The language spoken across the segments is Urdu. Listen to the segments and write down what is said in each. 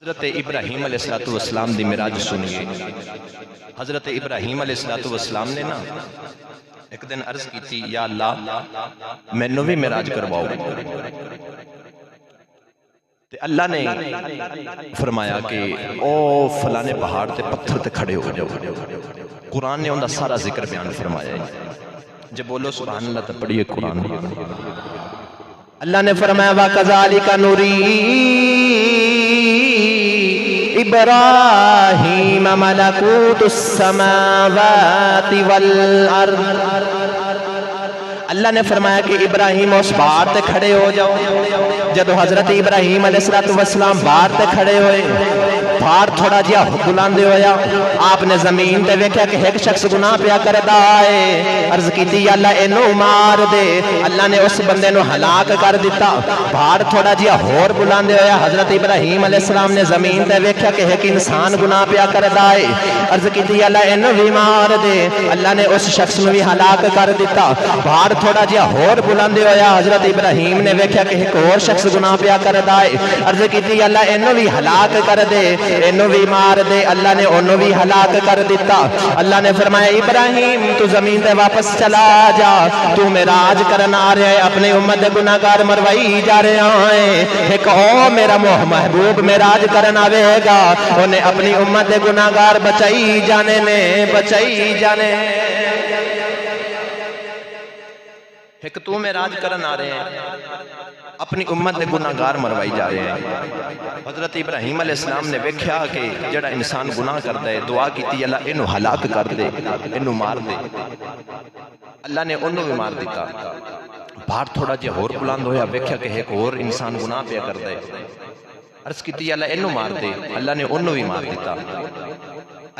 حضرت ابراہیم علیہ السلام دی معراج سنیے۔ حضرت ابراہیم علیہ السلام نے نا ایک دن عرض کی تھی، یا اللہ مینوں بھی معراج کرواؤ۔ تے اللہ نے فرمایا کہ او فلانے پہاڑ تے پتھر تے کھڑے ہو جاؤ۔ قرآن نے انہاں سارا ذکر بیان فرمایا ہے۔ جب بولو سبحان اللہ تو پڑھیے قرآن۔ اللہ نے فرمایا وَكَذَلِكَ نُرِي ابراہیم ملکوت السماوات والارض۔ اللہ نے فرمایا کہ ابراہیم اس باہر تے کھڑے ہو جاؤ۔ جب حضرت ابراہیم علیہ السلام باہر تے کھڑے ہوئے، باہر تھوڑا جہا بلاندے ہویا، آپ نے زمین تے ویکھیا کہ ایک شخص گناہ پیا کردا ہے۔ عرض کیتی یا اللہ اینو مار دے۔ اللہ نے اس بندے نو ہلاک کر دیتا۔ باہر تھوڑا جہا ہور بلاندے ہویا، حضرت ابراہیم علیہ السلام نے زمین تے ویکھیا کہ ایک انسان گناہ پیا کردا ہے۔ عرض کیتی یا اللہ اینو بھی مار دے۔ اللہ نے اس شخص نو بھی ہلاک کر دیتا۔ باہر تھوڑا جہا ہور بلاندے ہویا، حضرت ابراہیم نے ویکھیا کہ ایک اور شخص گناہ پیا کردا ہے۔ عرض کیتی یا اللہ اینو بھی ہلاک کر دے، اینو بھی مار دے۔ اللہ نے انہوں بھی ہلاک کر دیتا۔ اللہ نے فرمایا ابراہیم تو زمین تے واپس چلا جا، تو معراج کرنا آ رہا ہے، اپنے امت دے گناہگار مروائی جا رہے ہیں۔ ایک او میرا محبوب معراج کرنا آوے گا، انہیں اپنی امت دے گناہگار بچائی جانے نے، بچائی جانے۔ ایک تو معراج کرنا آ رہے ہیں، اپنی امت دے گناہگار مروائی جا رہے ہیں۔ حضرت ابراہیم علیہ السلام نے ویکھیا کہ جڑا انسان گناہ کردا ہے، دعا کیتی اللہ اینو ہلاک کر دے، اینو مار دے۔ اللہ نے انہوں بھی مار دیتا۔ باہر تھوڑا جہا ہور بلند ہویا، ویکھیا کہ ایک اور انسان گناہ پیا کردا ہے۔ عرض کیتی اللہ اینو مار دے۔ اللہ نے انہوں بھی مار دیتا۔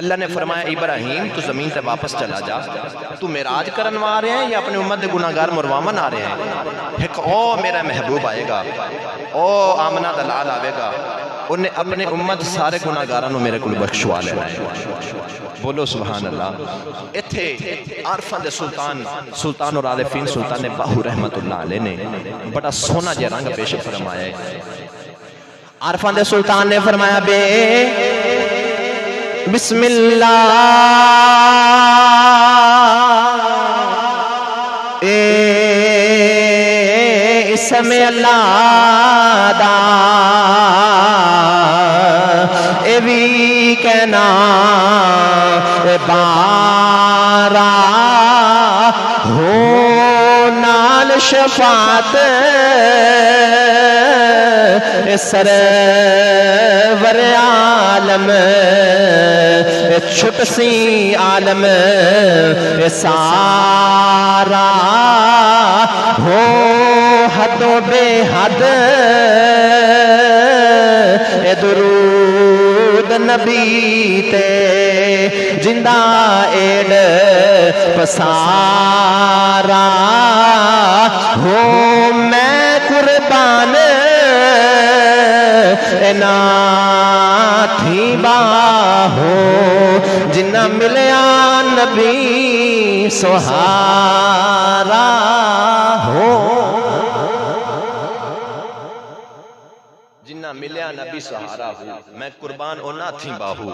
اللہ نے فرمایا ابراہیم تو زمین سے واپس چلا جا، تو معراج کرن آ رہے ہیں یا اپنے امت دے گناہگار مرواون آ رہے ہیں؟ ایک او میرا محبوب آئے گا، او آمنہ دلال آئے گا، انہیں اپنے امت سارے گناہگارانوں میرے کل بخشوا لینا ہے۔ بولو سبحان اللہ۔ اتھے عارفان دے سلطان اور عارفین سلطان باہو رحمت اللہ علیہ نے بڑا سونا جے رنگ پیش فرمایا ہے۔ عارفان دے سلطان نے فرمایا بے بسم اللہ اسم اللہ دا اے بھی کہنا بارا ہو نال شفاعت سرور عالم چھٹ سی عالم سارا ہو حد و بے حد درود نبی تے جندہ ایڈ پسارا ہو میں قربان تھی باہو جنہ ملیا نبی سہارا ہو، جنہ ملیا نبی سہارا ہو، میں قربان اونا تھی باہو۔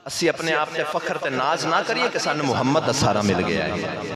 اسی اپنے آپ تے فخر تے ناز نہ کریے کہ سانو محمد دا سہارا مل گیا ہے۔